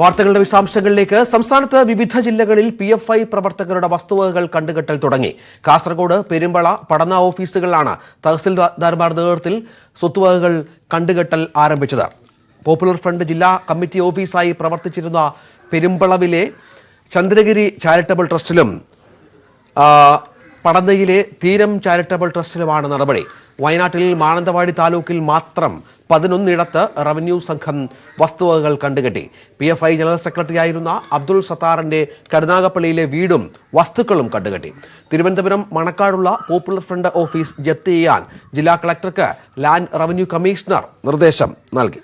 വാർത്തകളുടെ വിശദാംശങ്ങളിലേക്ക്. സംസ്ഥാനത്ത് വിവിധ ജില്ലകളിൽ PFI പ്രവർത്തകരുടെ വസ്തുവകകൾ കണ്ടുകെട്ടൽ തുടങ്ങി. കാസർഗോഡ്, പെരുമ്പള, പടന്ന ഓഫീസുകളിലാണ് തഹസിൽദാർമാരുടെ നേതൃത്വത്തിൽ സ്വത്തുവകകൾ കണ്ടുകെട്ടൽ ആരംഭിച്ചത്. പോപ്പുലർ ഫ്രണ്ട് ജില്ലാ കമ്മിറ്റി ഓഫീസായി പ്രവർത്തിച്ചിരുന്ന പെരുമ്പളവിലെ ചന്ദ്രഗിരി ചാരിറ്റബിൾ ട്രസ്റ്റിലും പടന്നയിലെ തീരം ചാരിറ്റബിൾ ട്രസ്റ്റിലുമാണ് നടപടി. വയനാട്ടിൽ മാനന്തവാടി താലൂക്കിൽ മാത്രം 11 റവന്യൂ സംഘം വസ്തുവകകൾ കണ്ടുകെട്ടി. PFI ജനറൽ സെക്രട്ടറിയായിരുന്ന അബ്ദുൾ സത്താറിന്റെ കരുനാഗപ്പള്ളിയിലെ വീടും വസ്തുക്കളും കണ്ടുകെട്ടി. തിരുവനന്തപുരം മണക്കാടുള്ള പോപ്പുലർ ഫ്രണ്ട് ഓഫീസ് ജപ്തി ചെയ്യാൻ ജില്ലാ കളക്ടർക്ക് ലാൻഡ് റവന്യൂ കമ്മീഷണർ നിർദ്ദേശം നൽകി.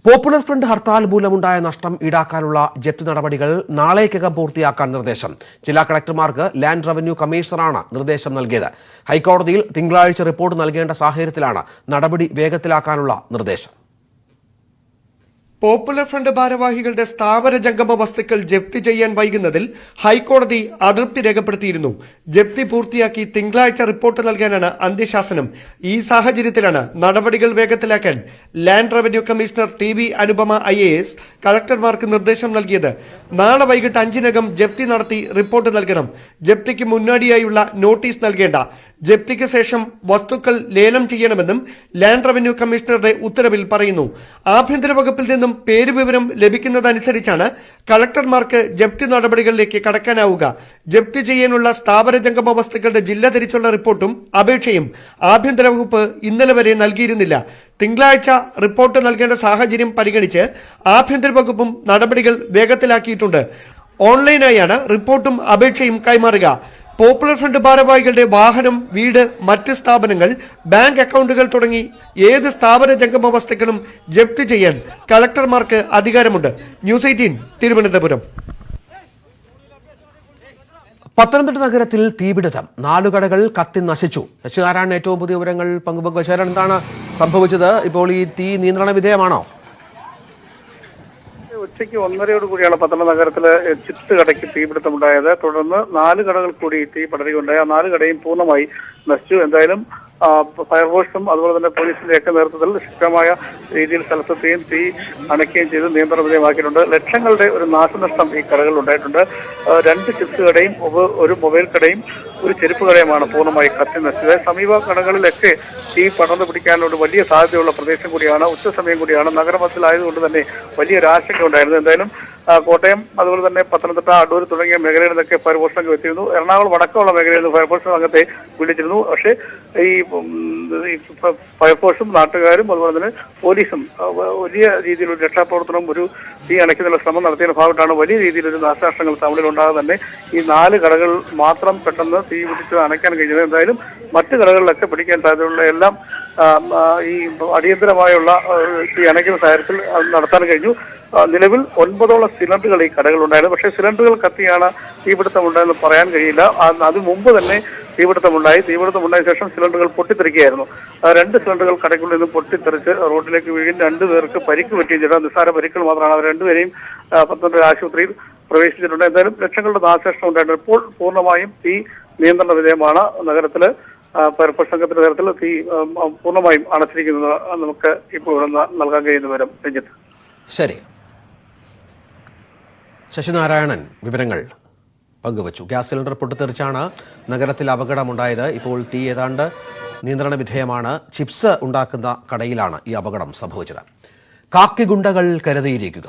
പോപ്പുലർ ഫ്രണ്ട് ഹർത്താൽ മൂലമുണ്ടായ നഷ്ടം ഈടാക്കാനുള്ള ജപ്തി നടപടികൾ നാളേക്കകം പൂർത്തിയാക്കാൻ നിർദ്ദേശം. ജില്ലാ കളക്ടർമാർക്ക് ലാൻഡ് റവന്യൂ കമ്മീഷണറാണ് നിർദ്ദേശം നൽകിയത്. ഹൈക്കോടതിയിൽ തിങ്കളാഴ്ച റിപ്പോർട്ട് നൽകേണ്ട സാഹചര്യത്തിലാണ് നടപടി വേഗത്തിലാക്കാനുള്ള നിർദ്ദേശം. പോപ്പുലർ ഫ്രണ്ട് ഭാരവാഹികളുടെ സ്ഥാവര ജംഗമ വസ്തുക്കൾ ജപ്തി ചെയ്യാൻ വൈകുന്നതിൽ ഹൈക്കോടതി അതൃപ്തി രേഖപ്പെടുത്തിയിരുന്നു. ജപ്തി പൂർത്തിയാക്കി തിങ്കളാഴ്ച റിപ്പോർട്ട് നൽകാനാണ് അന്ത്യശാസനം. ഈ സാഹചര്യത്തിലാണ് നടപടികൾ വേഗത്തിലാക്കാൻ land revenue commissioner TV Anupama IAS കളക്ടർമാർക്ക് നിർദ്ദേശം നൽകിയത്. നാളെ വൈകിട്ട് 5-നകം ജപ്തി നടത്തി റിപ്പോർട്ട് നൽകണം. ജപ്തിക്ക് മുന്നോടിയായുള്ള നോട്ടീസ് നൽകേണ്ട. ജപ്തിക്ക് ശേഷം വസ്തുക്കൾ ലേലം ചെയ്യണമെന്നും ലാൻഡ് റവന്യൂ കമ്മീഷണറുടെ ഉത്തരവിൽ പറയുന്നു. ആഭ്യന്തര വകുപ്പിൽ നിന്നും പേരുവിവരം ലഭിക്കുന്നതനുസരിച്ചാണ് കളക്ടർമാർക്ക് ജപ്തി നടപടികളിലേക്ക് കടക്കാനാവുക. ജപ്തി ചെയ്യാനുള്ള സ്ഥാവര ജംഗമ വസ്തുക്കളുടെ ജില്ല തിരിച്ചുള്ള റിപ്പോർട്ടും അപേക്ഷയും ആഭ്യന്തര വകുപ്പ് ഇന്നലെ വരെ നൽകിയിരുന്നില്ല. തിങ്കളാഴ്ച റിപ്പോർട്ട് നൽകേണ്ട സാഹചര്യം പരിഗണിച്ച് ആഭ്യന്തര വകുപ്പും നടപടികൾ വേഗത്തിലാക്കിയിട്ടുണ്ട്. ഓൺലൈനായാണ് റിപ്പോർട്ടും അപേക്ഷയും കൈമാറുക. പോപ്പുലർ ഫ്രണ്ട് ഭാരവാഹികളുടെ വാഹനം, വീട്, മറ്റ് സ്ഥാപനങ്ങൾ, ബാങ്ക് അക്കൗണ്ടുകൾ തുടങ്ങി ഏത് സ്ഥാപന ജംഗമ വസ്തുക്കളും ജപ്തി ചെയ്യാൻ കളക്ടർമാർക്ക് അധികാരമുണ്ട്. ന്യൂസ് 18 തിരുവനന്തപുരം. പത്തനംതിട്ട നഗരത്തിൽ തീപിടുത്തം, 4 കടകൾ കത്തി നശിച്ചു. ശശിനാരായണൻ ഏറ്റവും പുതിയ വിവരങ്ങൾ പങ്കുവെക്കുക. ശരൺ, എന്താണ് സംഭവിച്ചത്? ഇപ്പോൾ ഈ തീ നിയന്ത്രണ വിധേയമാണോ? ഉച്ചയ്ക്ക് 1:30 കൂടിയാണ് പത്തനംതിട്ട നഗരത്തിലെ ചിപ്സ് കടയ്ക്ക് തീപിടുത്തമുണ്ടായത്. തുടർന്ന് 4 കടകൾ കൂടി തീ പടരുകയുണ്ടായി. ആ 4 കടയും പൂർണ്ണമായി നശിച്ചു. എന്തായാലും ഫയർഫോഴ്സും അതുപോലെ തന്നെ പോലീസിന്റെയൊക്കെ നേതൃത്വത്തിൽ ശക്തമായ രീതിയിൽ സ്ഥലത്തെത്തുകയും തീ അണയ്ക്കുകയും ചെയ്ത് നിയന്ത്രണ വിധേയമാക്കിയിട്ടുണ്ട്. ലക്ഷങ്ങളുടെ ഒരു നാശനഷ്ടം ഈ കടകളിൽ ഉണ്ടായിട്ടുണ്ട്. 2 ചിപ്സ് കടയും ഒരു മൊബൈൽ കടയും ഒരു ചെരുപ്പ് കടയുമാണ് പൂർണ്ണമായി കത്തി നശിച്ചത്. സമീപ കടകളിലൊക്കെ തീ പടർന്നു പിടിക്കാനുള്ള വലിയ സാധ്യതയുള്ള പ്രദേശം കൂടിയാണ്. ഉച്ചസമയം കൂടിയാണ്. നഗരമധ്യത്തിലായതുകൊണ്ട് തന്നെ വലിയൊരു ആശങ്ക ഉണ്ടായിരുന്നു. എന്തായാലും കോട്ടയം, അതുപോലെ തന്നെ പത്തനംതിട്ട, അടൂർ തുടങ്ങിയ മേഖലയിൽ നിന്നൊക്കെ ഫയർഫോഴ്സ് സംഘം എത്തിയിരുന്നു. എറണാകുളം അടക്കമുള്ള മേഖലയിൽ നിന്ന് ഫയർഫോഴ്സ് സംഘത്തെ വിളിച്ചിരുന്നു. പക്ഷേ ഈ ഫയർഫോഴ്സും നാട്ടുകാരും അതുപോലെ തന്നെ പോലീസും വലിയ രീതിയിലൊരു രക്ഷാപ്രവർത്തനം, ഒരു തീ അണയ്ക്കുന്നതിനുള്ള ശ്രമം നടത്തിയതിന്റെ ഭാഗമായിട്ടാണ് വലിയ രീതിയിലൊരു നാശനഷ്ടങ്ങൾ ടൗണിലുണ്ടാകാതെ തന്നെ ഈ 4 കടകൾ മാത്രം പെട്ടെന്ന് തീ പിടിച്ച് അണയ്ക്കാൻ കഴിഞ്ഞത്. എന്തായാലും മറ്റു കടകളിലൊക്കെ പിടിക്കാൻ സാധ്യതയുള്ള എല്ലാം ഈ അടിയന്തരമായുള്ള തീ അണയ്ക്കുന്ന സാഹചര്യത്തിൽ നടത്താൻ കഴിഞ്ഞു. നിലവിൽ 9ഓളം സിലിണ്ടറുകൾ ഈ കടകളുണ്ടായിരുന്നു. പക്ഷേ സിലിണ്ടറുകൾ കത്തിയാണ് തീപിടുത്തമുണ്ടായെന്ന് പറയാൻ കഴിയില്ല. അത് മുമ്പ് തന്നെ തീപിടുത്തമുണ്ടായ ശേഷം സിലിണ്ടറുകൾ പൊട്ടിത്തെറിക്കുകയായിരുന്നു. 2 സിലിണ്ടറുകൾ കടയ്ക്കുള്ളിൽ നിന്ന് പൊട്ടിത്തെറിച്ച് റോഡിലേക്ക് വീഴും. 2 പേർക്ക് പരിക്ക് പറ്റുകയും ചെയ്ത നിസ്സാര പരിക്കുകൾ മാത്രമാണ്. അവർ 2 പേരെയും പത്തനംതിട്ട ആശുപത്രിയിൽ പ്രവേശിച്ചിട്ടുണ്ട്. എന്തായാലും ലക്ഷങ്ങളുടെ നാശനഷ്ടം ഉണ്ടായിട്ടുണ്ട്. ഇപ്പോൾ പൂർണ്ണമായും തീ നിയന്ത്രണ വിധേയമാണ്. നഗരത്തില് ഫയർഫോഴ്സ് സംഘത്തിന്റെ നേതൃത്വത്തിൽ തീ പൂർണ്ണമായും അണച്ചിരിക്കുന്നത് നമുക്ക് ഇപ്പോൾ ഇവിടെ നൽകാൻ കഴിയുന്ന വിവരം. രഞ്ജിത്ത്. ശരി, ശശിനാരായണൻ വിവരങ്ങൾ പങ്കുവച്ചു. ഗ്യാസ് സിലിണ്ടർ പൊട്ടിത്തെറിച്ചാണ് നഗരത്തിൽ അപകടമുണ്ടായത്. ഇപ്പോൾ തീ ഏതാണ്ട് നിയന്ത്രണ വിധേയമാണ്. ചിപ്സ് ഉണ്ടാക്കുന്ന കടയിലാണ് ഈ അപകടം സംഭവിച്ചത്. കാക്കി ഗുണ്ടകൾ കരുതിയിരിക്കുക.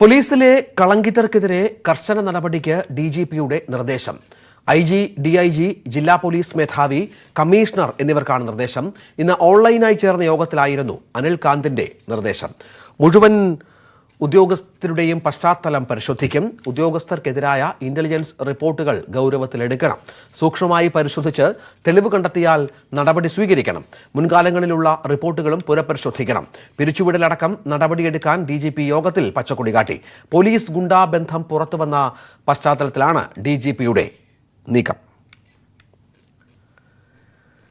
പോലീസിലെ കളങ്കിതർക്കെതിരെ കർശന നടപടിക്ക് DGPയുടെ നിർദ്ദേശം. IG, DIG, ജില്ലാ പോലീസ് മേധാവി, കമ്മീഷണർ എന്നിവർക്കാണ് നിർദ്ദേശം. ഇന്ന് ഓൺലൈനായി ചേർന്ന യോഗത്തിലായിരുന്നു അനിൽ കാന്തിന്റെ നിർദ്ദേശം. മുഴുവൻ ഉദ്യോഗസ്ഥരുടെയും പശ്ചാത്തലം പരിശോധിക്കും. ഉദ്യോഗസ്ഥർക്കെതിരായ ഇന്റലിജൻസ് റിപ്പോർട്ടുകൾ ഗൗരവത്തിലെടുക്കണം. സൂക്ഷ്മമായി പരിശോധിച്ച് തെളിവ് കണ്ടെത്തിയാൽ നടപടി സ്വീകരിക്കണം. മുൻകാലങ്ങളിലുള്ള റിപ്പോർട്ടുകളും പുനഃപരിശോധിക്കണം. പിരിച്ചുവിടലടക്കം നടപടിയെടുക്കാൻ DGP യോഗത്തിൽ പച്ചക്കൊടി കാട്ടി. പോലീസ് ഗുണ്ടാ ബന്ധം പുറത്തുവന്ന പശ്ചാത്തലത്തിലാണ് DGPയുടെ നീക്കം.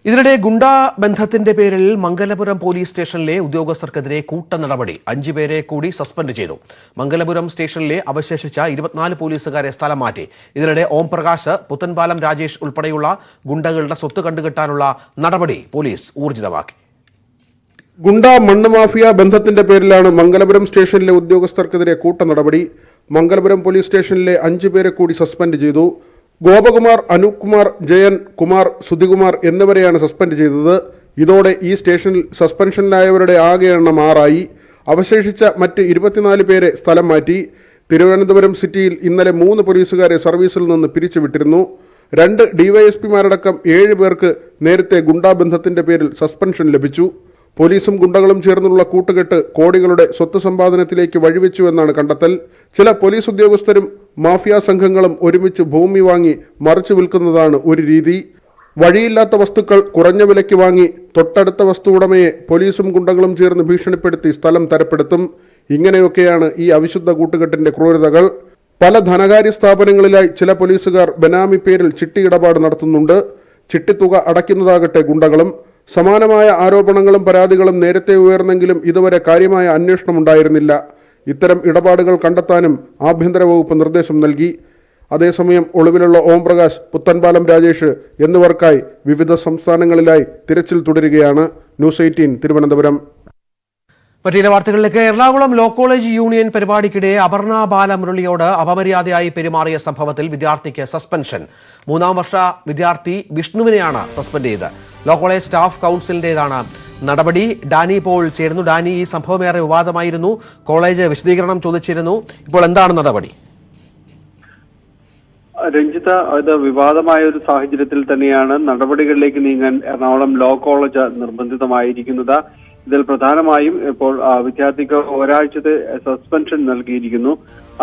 ഇതിനിടെ ഗുണ്ടാ ബന്ധത്തിന്റെ പേരിൽ മംഗലപുരം പോലീസ് സ്റ്റേഷനിലെ ഉദ്യോഗസ്ഥർക്കെതിരെ കൂട്ട നടപടി 5 പേരെ കൂടി സസ്പെൻഡ് ചെയ്തു. മംഗലപുരം സ്റ്റേഷനിലെ അവശേഷിച്ച 24 പോലീസുകാരെ സ്ഥലം മാറ്റി. ഇതിനിടെ ഓം പ്രകാശ്, പുത്തൻപാലം രാജേഷ് ഉൾപ്പെടെയുള്ള ഗുണ്ടകളുടെ സ്വത്ത് കണ്ടുകെട്ടാനുള്ള നടപടി പോലീസ് ഊർജിതമാക്കി. ഗുണ്ട മണ്ണ് മാഫിയ ബന്ധത്തിന്റെ പേരിലാണ് മംഗലപുരം സ്റ്റേഷനിലെ ഉദ്യോഗസ്ഥർക്കെതിരെ കൂട്ട നടപടി. മംഗലപുരം പോലീസ് സ്റ്റേഷനിലെ 5 പേരെ കൂടി സസ്പെൻഡ് ചെയ്തു. ഗോപകുമാർ, അനൂപ് കുമാർ, ജയൻ കുമാർ, സുധികുമാർ എന്നിവരെയാണ് സസ്പെൻഡ് ചെയ്തത്. ഇതോടെ ഈ സ്റ്റേഷനിൽ സസ്പെൻഷനിലായവരുടെ ആകെ എണ്ണം 6 ആയി. അവശേഷിച്ച മറ്റ് 24 പേരെ സ്ഥലം മാറ്റി. തിരുവനന്തപുരം സിറ്റിയിൽ ഇന്നലെ 3 പോലീസുകാരെ സർവീസിൽ നിന്ന് പിരിച്ചുവിട്ടിരുന്നു. 2 ഡിവൈഎസ്പിമാരടക്കം 7 പേർക്ക് നേരത്തെ ഗുണ്ടാ ബന്ധത്തിന്റെ പേരിൽ സസ്പെൻഷൻ ലഭിച്ചു. പോലീസും ഗുണ്ടകളും ചേർന്നുള്ള കൂട്ടുകെട്ട് കോടികളുടെ സ്വത്ത് സമ്പാദനത്തിലേക്ക് വഴിവെച്ചുവെന്നാണ് കണ്ടെത്തൽ. ചില പോലീസ് ഉദ്യോഗസ്ഥരും മാഫിയ സംഘങ്ങളും ഒരുമിച്ച് ഭൂമി വാങ്ങി മറിച്ചു വിൽക്കുന്നതാണ് ഒരു രീതി. വഴിയില്ലാത്ത വസ്തുക്കൾ കുറഞ്ഞ വിലയ്ക്ക് വാങ്ങി തൊട്ടടുത്ത വസ്തു ഉടമയെ പോലീസും ഗുണ്ടകളും ചേർന്ന് ഭീഷണിപ്പെടുത്തി സ്ഥലം തരപ്പെടുത്തും. ഇങ്ങനെയൊക്കെയാണ് ഈ അവിശുദ്ധ കൂട്ടുകെട്ടിന്റെ ക്രൂരതകൾ. പല ധനകാര്യ സ്ഥാപനങ്ങളിലായി ചില പോലീസുകാർ ബനാമി പേരിൽ ചിട്ടി ഇടപാട് നടത്തുന്നുണ്ട്. ചിട്ടിത്തുക അടയ്ക്കുന്നതാകട്ടെ ഗുണ്ടകളും. സമാനമായ ആരോപണങ്ങളും പരാതികളും നേരത്തെ ഉയർന്നെങ്കിലും ഇതുവരെ കാര്യമായ അന്വേഷണമുണ്ടായിരുന്നില്ല. ഇത്തരം ഇടപാടുകൾ കണ്ടെത്താനും ആഭ്യന്തര വകുപ്പ് നിർദ്ദേശം നൽകി. അതേസമയം ഒളിവിലുള്ള ഓം പ്രകാശ്, പുത്തൻപാലം രാജേഷ് എന്നിവർക്കായി വിവിധ സംസ്ഥാനങ്ങളിലായി തിരച്ചിൽ തുടരുകയാണ്. ന്യൂസ് 18 തിരുവനന്തപുരം. മറ്റു വാർത്തകളിലേക്ക്. എറണാകുളം ലോ കോളേജ് യൂണിയൻ പരിപാടിക്കിടെ അപർണ ബാലമുരളിയോട് അപമര്യാദയായി പെരുമാറിയ സംഭവത്തിൽ വിദ്യാർത്ഥിക്ക് സസ്പെൻഷൻ. 3ാം വർഷ വിദ്യാർത്ഥി വിഷ്ണുവിനെയാണ് സസ്പെൻഡ് ചെയ്തത്. ലോ കോളേജ് സ്റ്റാഫ് കൗൺസിലിന്റേതാണ് നടപടി. ഡാനി പോൾ ചേരുന്നു. ഡാനി, ഈ സംഭവം ഏറെ വിവാദമായിരുന്നു. കോളേജ് വിശദീകരണം ചോദിച്ചിരുന്നു. ഇപ്പോൾ എന്താണ് നടപടി? രഞ്ജിത്ത, ഇത് വിവാദമായ ഒരു സാഹചര്യത്തിൽ തന്നെയാണ് നടപടികളിലേക്ക് നീങ്ങാൻ എറണാകുളം ലോ കോളേജ് നിർബന്ധിതമായിരിക്കുന്നത്. ഇതിൽ പ്രധാനമായും ഇപ്പോൾ വിദ്യാർത്ഥിക്ക് ഒരാഴ്ചത്തെ സസ്പെൻഷൻ നൽകിയിരിക്കുന്നു.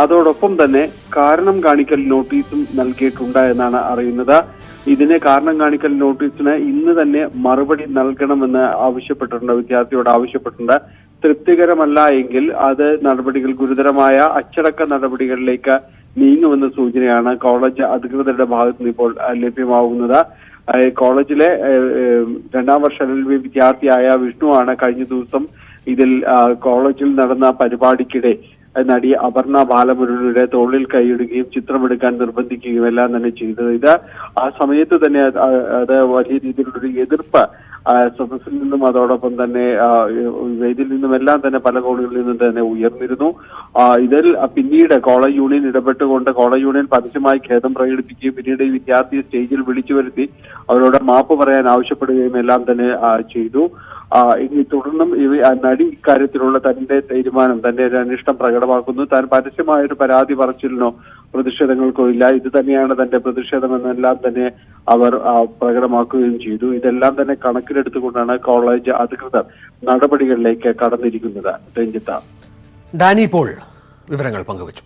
അതോടൊപ്പം തന്നെ കാരണം കാണിക്കൽ നോട്ടീസും നൽകിയിട്ടുണ്ട് എന്നാണ് അറിയുന്നത്. ഇതിന് കാരണം കാണിക്കൽ നോട്ടീസിന് ഇന്ന് തന്നെ മറുപടി നൽകണമെന്ന് ആവശ്യപ്പെട്ടിട്ടുണ്ട്, വിദ്യാർത്ഥിയോട് ആവശ്യപ്പെട്ടിട്ടുണ്ട്. തൃപ്തികരമല്ല എങ്കിൽ അത് നടപടികൾ ഗുരുതരമായ അച്ചടക്ക നടപടികളിലേക്ക് നീങ്ങുമെന്ന സൂചനയാണ് കോളേജ് അധികൃതരുടെ ഭാഗത്ത് നിന്ന് ഇപ്പോൾ ലഭ്യമാകുന്നത്. കോളേജിലെ 2ാം വർഷ LLB വിദ്യാർത്ഥിയായ വിഷ്ണുവാണ് കഴിഞ്ഞ ദിവസം ഇതിൽ കോളേജിൽ നടന്ന പരിപാടിക്കിടെ നടി അപർണ ബാലമുരളിയുടെ തോളിൽ കൈയിടുകയും ചിത്രമെടുക്കാൻ നിർബന്ധിക്കുകയും എല്ലാം തന്നെ ചെയ്തത്. ഇത് ആ സമയത്ത് തന്നെ അത് വലിയ രീതിയിലുള്ളൊരു എതിർപ്പ് സദസ്സിൽ നിന്നും അതോടൊപ്പം തന്നെ വേദിയിൽ നിന്നുമെല്ലാം തന്നെ പല കോണുകളിൽ നിന്നും തന്നെ ഉയർന്നിരുന്നു. ഇതിൽ പിന്നീട് കോളേജ് യൂണിയൻ ഇടപെട്ടുകൊണ്ട് കോളേജ് യൂണിയൻ പരസ്യമായി ഖേദം പ്രകടിപ്പിക്കുകയും പിന്നീട് ഈ വിദ്യാർത്ഥിയെ സ്റ്റേജിൽ വിളിച്ചു വരുത്തി അവരോട് മാപ്പ് പറയാൻ ആവശ്യപ്പെടുകയും എല്ലാം തന്നെ ചെയ്തു. ഇനി തുടർന്നും നടി ഇക്കാര്യത്തിലുള്ള തന്റെ തീരുമാനം, തന്റെ അനിഷ്ടം പ്രകടമാക്കുന്നു. താൻ പരസ്യമായൊരു പരാതി പറച്ചിലിനോ പ്രതിഷേധങ്ങൾക്കോ ഇല്ല, ഇത് തന്നെയാണ് തന്റെ പ്രതിഷേധമെന്നെല്ലാം തന്നെ അവർ പ്രകടമാക്കുകയും ചെയ്തു. ഇതെല്ലാം തന്നെ കണക്കിലെടുത്തുകൊണ്ടാണ് കോളേജ് അധികൃതർ നടപടികളിലേക്ക് കടന്നിരിക്കുന്നത്. രഞ്ജിത്ത, ഡാനി പോൾ വിവരങ്ങൾ പങ്കുവച്ചു.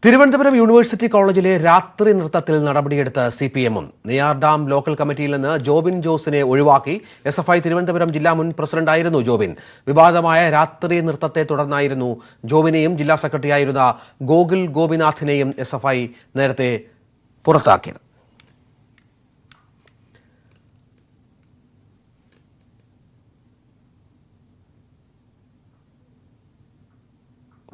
തിരുവനന്തപുരം യൂണിവേഴ്സിറ്റി കോളേജിലെ രാത്രി നൃത്തത്തിൽ നടപടിയെടുത്ത CPM-ഉം നെയ്യാർ ഡാം ലോക്കൽ കമ്മിറ്റിയിൽ നിന്ന് ജോബിൻ ജോസിനെ ഒഴിവാക്കി. SFI തിരുവനന്തപുരം ജില്ലാ മുൻ പ്രസിഡന്റായിരുന്നു ജോബിൻ. വിവാദമായ രാത്രി നൃത്തത്തെ തുടർന്നായിരുന്നു ജോബിനെയും ജില്ലാ സെക്രട്ടറിയായിരുന്ന ഗോകുൽ ഗോപിനാഥിനെയും SFI നേരത്തെ പുറത്താക്കിയത്.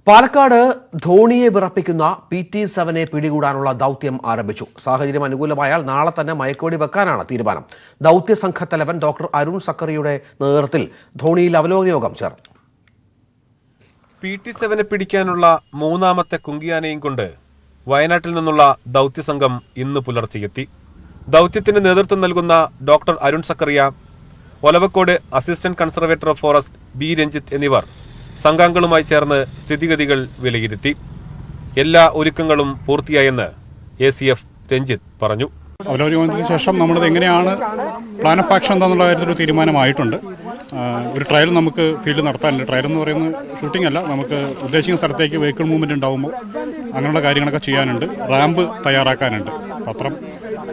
പാലക്കാട് ധോണിയെ വിറപ്പിക്കുന്ന PT-7 പിടികൂടാനുള്ള ദൗത്യം ആരംഭിച്ചു. സാഹചര്യം അനുകൂലമായാൽ നാളെ തന്നെ മയക്കുവെടി വെക്കാനാണ് തീരുമാനം. ദൗത്യ സംഘത്തലവൻ ഡോക്ടർ അരുൺ സക്കറിയുടെ നേതൃത്വത്തിൽ ധോണിയിൽ അവലോകന യോഗം ചേർന്നു. PT-7 പിടിക്കാനുള്ള 3ാമത്തെ കുങ്കിയാനയും കൊണ്ട് വയനാട്ടിൽ നിന്നുള്ള ദൗത്യസംഘം ഇന്ന് പുലർച്ചെത്തി. ദൗത്യത്തിന് നേതൃത്വം നൽകുന്ന doctor Arun Zachariah, Olavakkode assistant conservator of forest B Ranjith എന്നിവർ സംഘാംഗങ്ങളുമായി ചേർന്ന് സ്ഥിതിഗതികൾ വിലയിരുത്തി. എല്ലാ ഒരുക്കങ്ങളും പൂർത്തിയായെന്ന് ACF രഞ്ജിത്ത് പറഞ്ഞു. അവലോകനത്തിന് ശേഷം നമ്മളത് എങ്ങനെയാണ് പ്ലാൻ ഓഫ് ആക്ഷൻ എന്താണെന്നുള്ള കാര്യത്തിൽ തീരുമാനമായിട്ടുണ്ട്. ഒരു ട്രയൽ നമുക്ക് ഫീൽഡ് നടത്താനുണ്ട്. ട്രയൽ എന്ന് പറയുന്നത് ഷൂട്ടിംഗ് അല്ല, നമുക്ക് ഉദ്ദേശിക്കുന്ന സ്ഥലത്തേക്ക് വെഹിക്കിൾ മൂവ്മെൻറ്റ് ഉണ്ടാകുമ്പോൾ അങ്ങനെയുള്ള കാര്യങ്ങളൊക്കെ ചെയ്യാനുണ്ട്. റാമ്പ് തയ്യാറാക്കാനുണ്ട്, അത്തരം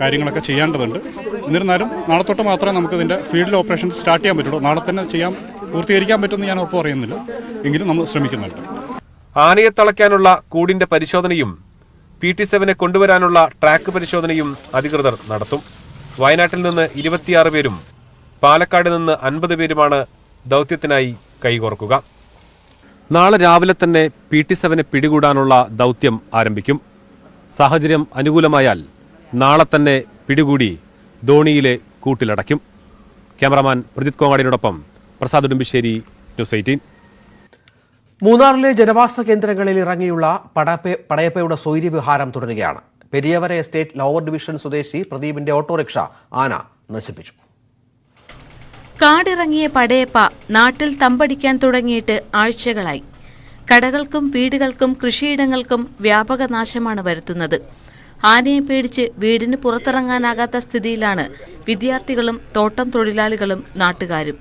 കാര്യങ്ങളൊക്കെ ചെയ്യേണ്ടതുണ്ട്. എന്നിരുന്നാലും നാളെ തൊട്ട് മാത്രമേ നമുക്ക് ഇതിൻ്റെ ഫീൽഡ് ഓപ്പറേഷൻ സ്റ്റാർട്ട് ചെയ്യാൻ പറ്റുള്ളൂ. നാളെ തന്നെ പൂർത്തീകരിക്കാൻ പറ്റുമെന്ന് ഞാൻ ഉറപ്പ് പറയുന്നില്ല, എങ്കിലും നമ്മൾ ശ്രമിക്കുന്നുണ്ട്. ആനയെ തളയ്ക്കാനുള്ള കൂടിന്റെ പരിശോധനയും PT-7 കൊണ്ടുവരാനുള്ള ട്രാക്ക് പരിശോധനയും അധികൃതർ നടത്തും. വയനാട്ടിൽ നിന്ന് 26 പേരും പാലക്കാട് നിന്ന് 50 പേരുമാണ് ദൗത്യത്തിനായി കൈകോർക്കുക. നാളെ രാവിലെ തന്നെ PT-7 പിടികൂടാനുള്ള ദൗത്യം ആരംഭിക്കും. സാഹചര്യം അനുകൂലമായാൽ നാളെ തന്നെ പിടികൂടി ധോണിയിലെ കൂട്ടിലടയ്ക്കും. ക്യാമറാമാൻ പ്രജിത് കോങ്ങാടിനോടൊപ്പം പ്രസാദ് ഉടുമ്പിശ്ശേരി, ന്യൂസ് 18. മൂന്നാറിലെ ജനവാസ കേന്ദ്രങ്ങളിൽ ഇറങ്ങിയുള്ള പടയപ്പയുടെ സ്വൈര്യവിഹാരം തുടരുകയാണ്. പെരിയവര എസ്റ്റേറ്റ് ലോവർ ഡിവിഷൻ സ്വദേശി പ്രദീപിന്റെ ഓട്ടോറിക്ഷ ആന നശിപ്പിച്ചു. കാടിറങ്ങിയ പടയപ്പ നാട്ടിൽ തമ്പടിക്കാൻ തുടങ്ങിയിട്ട് ആഴ്ചകളായി. കടകൾക്കും വീടുകൾക്കും കൃഷിയിടങ്ങൾക്കും വ്യാപക നാശമാണ് വരുത്തുന്നത്. ആനയെ പേടിച്ച് വീടിന് പുറത്തിറങ്ങാനാകാത്ത സ്ഥിതിയിലാണ് വിദ്യാർത്ഥികളും തോട്ടം തൊഴിലാളികളും നാട്ടുകാരും.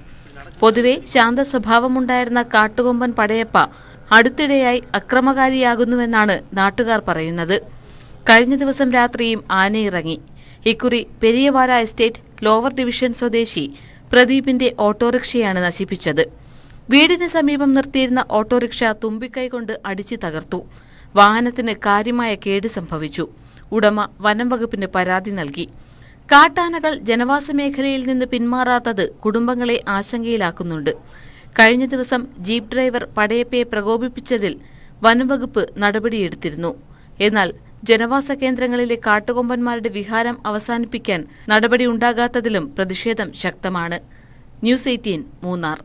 പൊതുവെ ശാന്ത സ്വഭാവമുണ്ടായിരുന്ന കാട്ടുകൊമ്പൻ പടയപ്പ അടുത്തിടെയായി അക്രമകാരിയാകുന്നുവെന്നാണ് നാട്ടുകാർ പറയുന്നത്. കഴിഞ്ഞ ദിവസം രാത്രിയും ആനയിറങ്ങി. ഇക്കുറി പെരിയവാര എസ്റ്റേറ്റ് ലോവർ ഡിവിഷൻ സ്വദേശി പ്രദീപിന്റെ ഓട്ടോറിക്ഷയാണ് നശിപ്പിച്ചത്. വീടിന് സമീപം നിർത്തിയിരുന്ന ഓട്ടോറിക്ഷ തുമ്പിക്കൈ കൊണ്ട് അടിച്ചു തകർത്തു. വാഹനത്തിന് കാര്യമായ കേട് സംഭവിച്ചു. ഉടമ വനം വകുപ്പിന് പരാതി നൽകി. കാട്ടാനകൾ ജനവാസ മേഖലയിൽ നിന്ന് പിന്മാറാത്തത് കുടുംബങ്ങളെ ആശങ്കയിലാക്കുന്നുണ്ട്. കഴിഞ്ഞ ദിവസം ജീപ്പ് ഡ്രൈവർ പടയപ്പയെ പ്രകോപിപ്പിച്ചതിൽ വനംവകുപ്പ് നടപടിയെടുത്തിരുന്നു. എന്നാൽ ജനവാസ കേന്ദ്രങ്ങളിലെ കാട്ടുകൊമ്പന്മാരുടെ വിഹാരം അവസാനിപ്പിക്കാൻ നടപടിയുണ്ടാകാത്തതിലും പ്രതിഷേധം ശക്തമാണ്. ന്യൂസ് 18 മൂന്നാർ.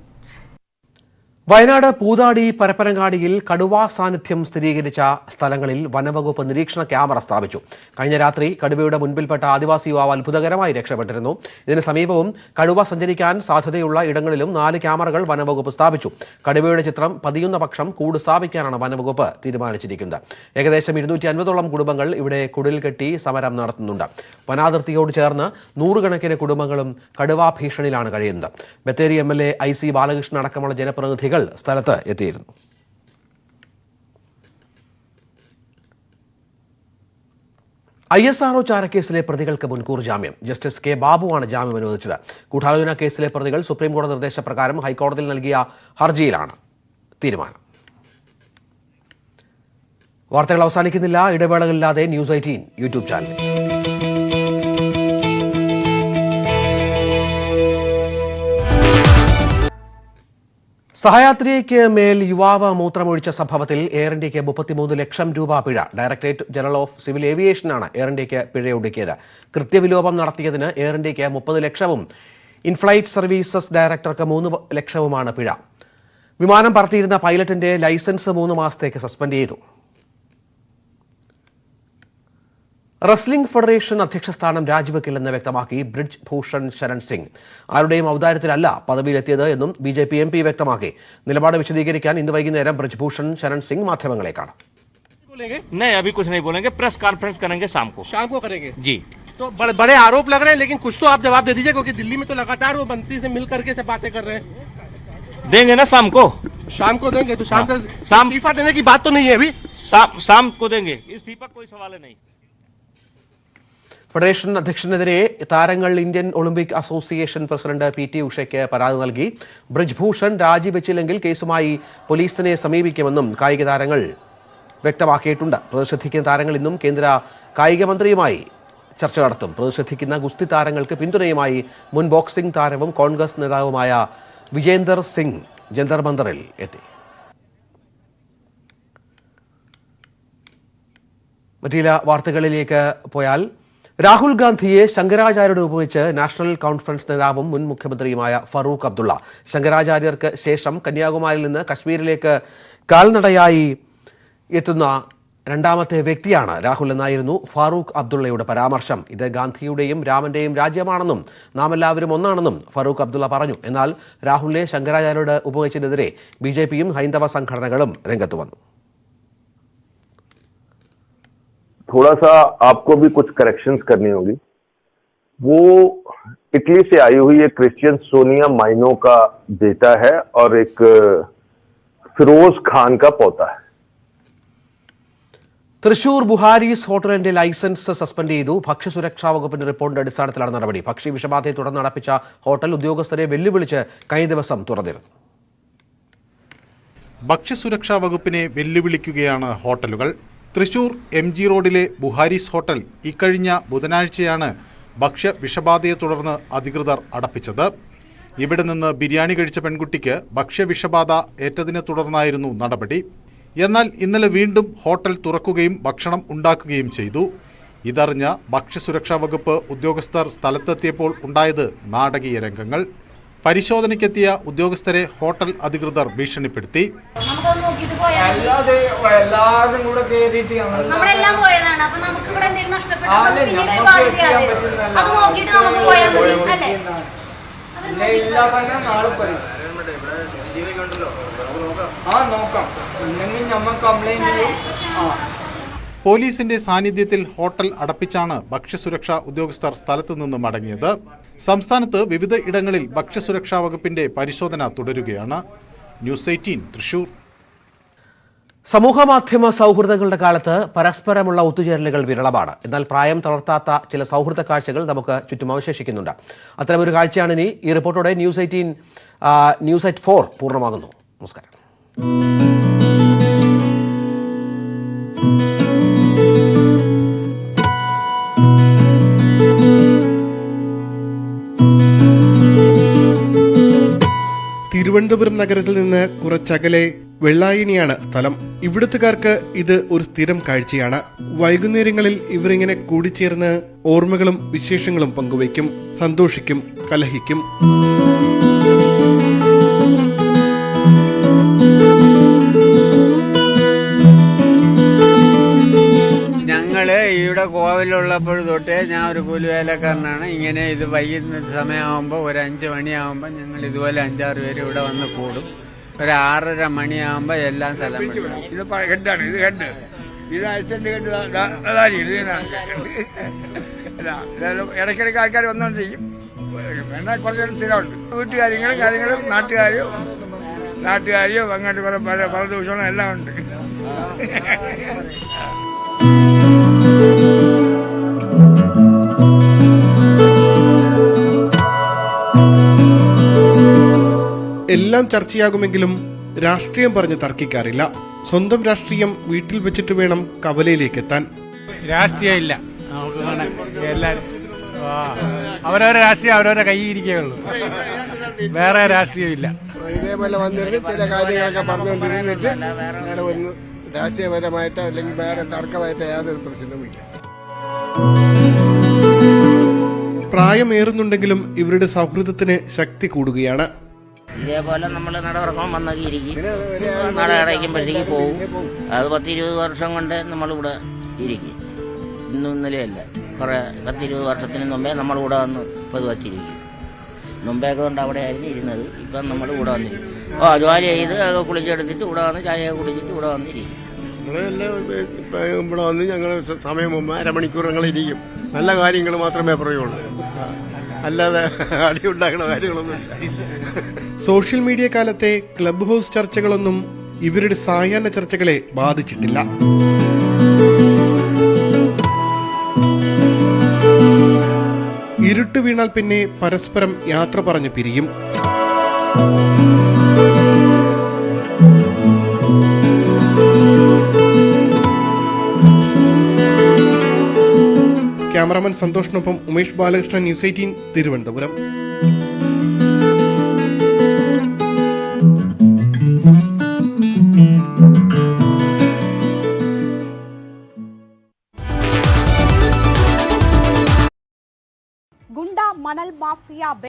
വയനാട് പൂതാടി പരപ്പനങ്ങാടിയിൽ കടുവാ സാന്നിധ്യം സ്ഥിരീകരിച്ച സ്ഥലങ്ങളിൽ വനംവകുപ്പ് നിരീക്ഷണ ക്യാമറ സ്ഥാപിച്ചു. കഴിഞ്ഞ രാത്രി കടുവയുടെ മുൻപിൽപ്പെട്ട ആദിവാസി യുവാവ് അത്ഭുതകരമായി രക്ഷപ്പെട്ടിരുന്നു. ഇതിന് സമീപവും കടുവ സഞ്ചരിക്കാൻ സാധ്യതയുള്ള ഇടങ്ങളിലും 4 ക്യാമറകൾ വനംവകുപ്പ് സ്ഥാപിച്ചു. കടുവയുടെ ചിത്രം പതിയുന്ന പക്ഷം കൂട് സ്ഥാപിക്കാനാണ് വനംവകുപ്പ് തീരുമാനിച്ചിരിക്കുന്നത്. ഏകദേശം 250ഓളം കുടുംബങ്ങൾ ഇവിടെ കുടിൽ കെട്ടി സമരം നടത്തുന്നുണ്ട്. വനാതിർത്തിയോട് ചേർന്ന് 100 കണക്കിന് കുടുംബങ്ങളും കടുവാ ഭീഷണിയിലാണ് കഴിയുന്നത്. ബത്തേരി MLA IC ബാലകൃഷ്ണൻ അടക്കമുള്ള ജനപ്രതിനിധികൾ സ്ഥലത്ത് എത്തിയിരുന്നു. ISRO ചാരക്കേസിലെ പ്രതികൾക്ക് മുൻകൂർ ജാമ്യം. Justice K. ബാബുവാണ് ജാമ്യം അനുവദിച്ചത്. ഗൂഢാലോചന കേസിലെ പ്രതികൾ സുപ്രീംകോടതി നിർദ്ദേശപ്രകാരം ഹൈക്കോടതിയിൽ നൽകിയ ഹർജിയിലാണ് തീരുമാനം. വാർത്തകൾ അവസാനിക്കുന്നില്ല. ഇടവേളകളില്ലാതെ ന്യൂസ് 18 യൂട്യൂബ് ചാനൽ. സഹയാത്രികയ്ക്ക് മേൽ യുവാവ് മൂത്രമൊഴിച്ച സംഭവത്തിൽ എയർ ഇന്ത്യയ്ക്ക് 33 ലക്ഷം രൂപ പിഴ. ഡയറക്ടറേറ്റ് ജനറൽ ഓഫ് സിവിൽ ഏവിയേഷനാണ് എയർ ഇന്ത്യയ്ക്ക് പിഴയൊടുക്കിയത്. കൃത്യവിലോപം നടത്തിയതിന് എയർ ഇന്ത്യയ്ക്ക് 30 ലക്ഷവും ഇൻഫ്ലൈറ്റ് സർവീസസ് ഡയറക്ടർക്ക് 3 ലക്ഷവുമാണ് പിഴ. വിമാനം പറത്തിയിരുന്ന പൈലറ്റിന്റെ ലൈസൻസ് 3 മാസത്തേക്ക് സസ്പെൻഡ് ചെയ്തു. റെസ്ലിംഗ് ഫെഡറേഷൻ അധ്യക്ഷ സ്ഥാനം രാജിവെക്കില്ലെന്ന് വ്യക്തമാക്കി ബ്രിജ് ഭൂഷൺ ശരൺ സിംഗ്. ആരുടെയും ഔദാര്യത്തിലല്ല പദവിയിലെത്തിയത് എന്നും BJP MP വ്യക്തമാക്കി. നിലപാട് വിശദീകരിക്കാൻ ഇന്ന് വൈകുന്നേരം ബ്രിജ് ഭൂഷൺ ശരൺ സിംഗ് മാധ്യമങ്ങളെ കാണും. नहीं अभी कुछ नहीं बोलेंगे, प्रेस कॉन्फ्रेंस करेंगे शाम को करेंगे जी। तो बड़े आरोप लग रहे हैं, लेकिन कुछ तो आप जवाब दे दीजिए, क्योंकि दिल्ली में तो लगातार वो मंत्री से मिल करके से बातें कर रहे हैं। देंगे ना शाम को देंगे तो शाम इस्तीफा देने की बात तो नहीं है अभी, शाम को देंगे, इस्तीफा कोई सवाल नहीं। ഫെഡറേഷൻ അധ്യക്ഷനെതിരെ താരങ്ങൾ Indian Olympic association president PT ഉഷയ്ക്ക് പരാതി നൽകി. ബ്രിജ് ഭൂഷൺ രാജിവെച്ചില്ലെങ്കിൽ കേസുമായി പോലീസിനെ സമീപിക്കുമെന്നും കായിക താരങ്ങൾ വ്യക്തമാക്കിയിട്ടുണ്ട്. പ്രതിഷേധിക്കുന്ന താരങ്ങൾ ഇന്നും കേന്ദ്ര കായിക മന്ത്രിയുമായി ചർച്ച നടത്തും. പ്രതിഷേധിക്കുന്ന ഗുസ്തി താരങ്ങൾക്ക് പിന്തുണയുമായി മുൻ ബോക്സിംഗ് താരവും കോൺഗ്രസ് നേതാവുമായ വിജേന്ദർ സിംഗ് ജന്തർ മന്ദറിൽ എത്തി. മറ്റു ചില വാർത്തകളിലേക്ക് പോയാൽ രാഹുൽ ഗാന്ധിയെ ശങ്കരാചാര്യരോട് ഉപമിച്ച് നാഷണൽ കോൺഫറൻസ് നേതാവും മുൻ മുഖ്യമന്ത്രിയുമായ ഫറൂഖ് അബ്ദുള്ള. ശങ്കരാചാര്യർക്ക് ശേഷം കന്യാകുമാരിയിൽ നിന്ന് കശ്മീരിലേക്ക് കാൽനടയായി എത്തുന്ന രണ്ടാമത്തെ വ്യക്തിയാണ് രാഹുൽ എന്നായിരുന്നു ഫാറൂഖ് അബ്ദുള്ളയുടെ പരാമർശം. ഇത് ഗാന്ധിയുടെയും രാമന്റെയും രാജ്യമാണെന്നും നാം എല്ലാവരും ഒന്നാണെന്നും ഫറൂഖ് അബ്ദുള്ള പറഞ്ഞു. എന്നാൽ രാഹുലിനെ ശങ്കരാചാര്യരോട് ഉപമിച്ചതിനെതിരെ BJPയും ഹൈന്ദവ സംഘടനകളും രംഗത്ത് വന്നു. थोड़ा सा आपको भी कुछ करेक्शंस करनी होगी. वो इटली से आई हुई एक क्रिश्चियन सोनिया माइनो का बेटा है और एक फिरोज खान का पोता है. തൃശൂർ ബുഹാരീസ് ഹോട്ടലിന്റെ ലൈസൻസ് സസ്പെൻഡ് ചെയ്തു. ഭക്ഷ്യസുരക്ഷാ വകുപ്പിന്റെ റിപ്പോർട്ടിന്റെ അടിസ്ഥാനത്തിലാണ് നടപടി. ഭക്ഷ്യ വിഷബാധയെ തുടർന്ന് അടപ്പിച്ച ഹോട്ടൽ ഉദ്യോഗസ്ഥരെ വെല്ലുവിളിച്ച് കഴിഞ്ഞ ദിവസം തുറന്നിരുന്നു. ഭക്ഷ്യസുരക്ഷാ വകുപ്പിനെ വെല്ലുവിളിക്കുകയാണ് ഹോട്ടലുകൾ. തൃശൂർ MG റോഡിലെ ബുഹാരീസ് ഹോട്ടൽ ഇക്കഴിഞ്ഞ ബുധനാഴ്ചയാണ് ഭക്ഷ്യ വിഷബാധയെ തുടർന്ന് അധികൃതർ അടപ്പിച്ചത്. ഇവിടെ നിന്ന് ബിരിയാണി കഴിച്ച പെൺകുട്ടിക്ക് ഭക്ഷ്യവിഷബാധ ഏറ്റതിനെ തുടർന്നായിരുന്നു നടപടി. എന്നാൽ ഇന്നലെ വീണ്ടും ഹോട്ടൽ തുറക്കുകയും ഭക്ഷണം ഉണ്ടാക്കുകയും ചെയ്തു. ഇതറിഞ്ഞ ഭക്ഷ്യസുരക്ഷാ വകുപ്പ് ഉദ്യോഗസ്ഥർ സ്ഥലത്തെത്തിയപ്പോൾ ഉണ്ടായത് നാടകീയ രംഗങ്ങൾ. പരിശോധനയ്ക്കെത്തിയ ഉദ്യോഗസ്ഥരെ ഹോട്ടൽ അധികൃതർ ഭീഷണിപ്പെടുത്തി. പോലീസിന്റെ സാന്നിധ്യത്തിൽ ഹോട്ടൽ അടപ്പിച്ചാണ് ഭക്ഷ്യസുരക്ഷാ ഉദ്യോഗസ്ഥർ സ്ഥലത്തു നിന്ന് മടങ്ങിയത്. സംസ്ഥാനത്ത് വിവിധ ഇടങ്ങളിൽ ഭക്ഷ്യസുരക്ഷാ വകുപ്പിന്റെ പരിശോധന തുടരുകയാണ്. ന്യൂസ് 18 തൃശൂർ. സമൂഹമാധ്യമ സൗഹൃദങ്ങളുടെ കാലത്ത് പരസ്പരമുള്ള ഒത്തുചേരലുകൾ വിരളമാണ്. എന്നാൽ പ്രായം തളർത്താത്ത ചില സൗഹൃദ കാഴ്ചകൾ നമുക്ക് ചുറ്റും അവശേഷിക്കുന്നുണ്ട്. അത്തരമൊരു കാഴ്ചയാണ് ഇനി. ഈ റിപ്പോർട്ടോടെ ന്യൂസ് 18 ന്യൂസ് അറ്റ് 4 പൂർണ്ണമാകുന്നു. നമസ്കാരം. തിരുവനന്തപുരം നഗരത്തിൽ നിന്ന് കുറച്ചകലെ വെള്ളായണിയാണ് സ്ഥലം. ഇവിടുത്തുകാർക്ക് ഇത് ഒരു സ്ഥിരം കാഴ്ചയാണ്. വൈകുന്നേരങ്ങളിൽ ഇവരിങ്ങനെ കൂടിച്ചേർന്ന് ഓർമ്മകളും വിശേഷങ്ങളും പങ്കുവയ്ക്കും, സന്തോഷിക്കും, കലഹിക്കും. ഞങ്ങള് ഇവിടെ കോവിലുള്ളപ്പോൾ തൊട്ടേ ഞാൻ ഒരു കൂലിവേലക്കാരനാണ്. ഇങ്ങനെ ഇത് വൈകുന്ന സമയമാകുമ്പോൾ ഒരു 5 മണിയാകുമ്പോൾ ഞങ്ങൾ ഇതുപോലെ 5-6 പേര് ഇവിടെ വന്ന് കൂടും. ഒരു 6:30 മണിയാകുമ്പോൾ എല്ലാം സ്ഥലം വിടും. ഇത് ഹെഡാണ്, ഇത് ഹെഡ്, ഇത് അസിസ്റ്റന്റ് ഹെഡ്, ഇടയ്ക്കിടയ്ക്ക് ആൾക്കാർ വന്നുകൊണ്ടിരിക്കും. എന്നാൽ കുറച്ച് നേരം സ്ഥിരമുണ്ട്. വീട്ടുകാര്യങ്ങളും നാട്ടുകാരും അങ്ങോട്ട് കുറെ പല ദിവസങ്ങളും എല്ലാം ഉണ്ട്. എല്ലാം ചർച്ചയാകുമെങ്കിലും രാഷ്ട്രീയം പറഞ്ഞ് തർക്കിക്കാറില്ല. സ്വന്തം രാഷ്ട്രീയം വീട്ടിൽ വെച്ചിട്ട് വേണം കവലയിലേക്ക് എത്താൻ. രാഷ്ട്രീയം ഇല്ല, എല്ലാവരും അവരവരുടെ രാഷ്ട്രീയം അവരവരുടെ കയ്യിൽ ഇരിക്കുകയുള്ളൂ, വേറെ രാഷ്ട്രീയമില്ല. ഇതേപോലെ വന്നിട്ട് ചില കാര്യങ്ങളൊക്കെ പറഞ്ഞുകൊണ്ടിരുന്നിട്ട് വേറെ ഒന്ന് രാഷ്ട്രീയപരമായിട്ടോ അല്ലെങ്കിൽ വേറെ തർക്കമായിട്ടോ യാതൊരു പ്രശ്നവുമില്ല. പ്രായമേറുന്നുണ്ടെങ്കിലും ഇവരുടെ സൗഹൃദത്തിന് ശക്തി കൂടുകയാണ്. ഇതേപോലെ നമ്മൾ നടവർക്കം വന്നൊക്കെ ഇരിക്കും, നട അടയ്ക്കുമ്പോഴത്തേക്ക് പോകും. അത് 10-20 വർഷം കൊണ്ട് നമ്മളിവിടെ ഇരിക്കും. ഇന്നും ഇന്നലെയല്ല, കുറേ 10-20 വർഷത്തിന് മുമ്പേ നമ്മളിവിടെ വന്ന് പതിവച്ചിരിക്കും. മുമ്പേയൊക്കെ കൊണ്ട് അവിടെ ആയിരുന്നു ഇരുന്നത്. ഇപ്പം നമ്മൾ ഇവിടെ വന്നിരിക്കും. ജോലി ചെയ്ത് കുളിച്ചെടുത്തിട്ട് ഇവിടെ വന്ന് ചായ കുടിച്ചിട്ട് ഇവിടെ വന്നിരിക്കും. ഇവിടെ വന്ന് ഞങ്ങൾ സമയം മുമ്പ് അരമണിക്കൂർ ഞങ്ങളിരിക്കും. നല്ല കാര്യങ്ങൾ മാത്രമേ പറയുള്ളൂ, അല്ലാതെ അടിയുണ്ടാക്കുന്ന കാര്യങ്ങളൊന്നുമില്ല. സോഷ്യൽ മീഡിയ കാലത്തെ ക്ലബ് ഹൗസ് ചർച്ചകളൊന്നും ഇവരുടെ സായാഹ്ന ചർച്ചകളെ ബാധിച്ചിട്ടില്ല. ഇരുട്ട് വീണാൽ പിന്നെ പരസ്പരം യാത്ര പറഞ്ഞു പിരിയും. ക്യാമറാമാൻ സന്തോഷിനൊപ്പം ഉമേഷ് ബാലകൃഷ്ണൻ, ന്യൂസ് 18 തിരുവനന്തപുരം.